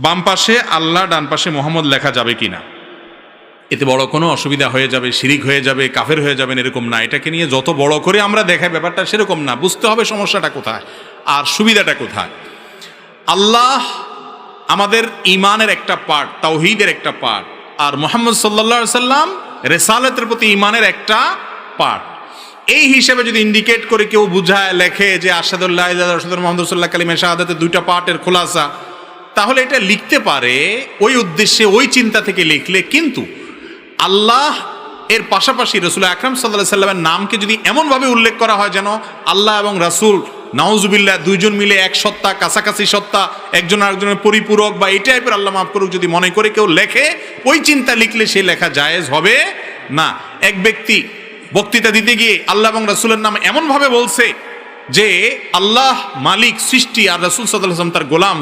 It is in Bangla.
বাম পাশে আল্লাহ, ডান পাশে মোহাম্মদ লেখা যাবে কিনা, এতে বড় কোনো অসুবিধা হয়ে যাবে, শিরিক হয়ে যাবে, কাফের হয়ে যাবেন এরকম না। এটাকে নিয়ে যত বড় করে আমরা দেখাই ব্যাপারটা সেরকম না। বুঝতে হবে সমস্যাটা কোথায় আর সুবিধাটা কোথায়। আল্লাহ আমাদের ইমানের একটা পার্ট, তাওহীদের একটা পার্ট, আর মুহাম্মদ সাল্লাল্লাহু আলাইহি সাল্লাম রিসালাতের প্রতি ইমানের একটা পার্ট। এই হিসেবে যদি ইন্ডিকেট করে কেউ বুঝায় লেখে যে আশহাদু আল্লা ইলাহা ইল্লাল্লাহ আশহাদু মুহাম্মাদুর রাসূলুল্লাহ কালিমা শাহাদাতের দুইটা পার্টের খোলাসা, তাহলে এটা লিখতে পারে ওই উদ্দেশ্যে, ওই চিন্তা থেকে লিখলে। কিন্তু আল্লাহ এর পাশাপাশি রাসূল আকরাম সাল্লাল্লাহু আলাইহি সাল্লামের নামকে যদি এমনভাবে উল্লেখ করা হয় যেন আল্লাহ এবং রাসূল নাউজুবিল্লাহ দুইজন মিলে এক সত্তা, কাছাকাছি সত্তা, একজন আরেকজনের পরিপূরক, বা এই টাইপের, আল্লাহ মাফ করুক, যদি মনে করে কেউ লেখে, ওই চিন্তা লিখলে সেই লেখা জায়েজ হবে না। এক ব্যক্তি বক্তৃতা দিতে গিয়ে আল্লাহ এবং রাসূলের নাম এমনভাবে বলছে যে আল্লাহ মালিক, সৃষ্টি, আর রাসূল সাল্লাল্লাহু আলাইহি ওয়াসাল্লাম তার গোলাম।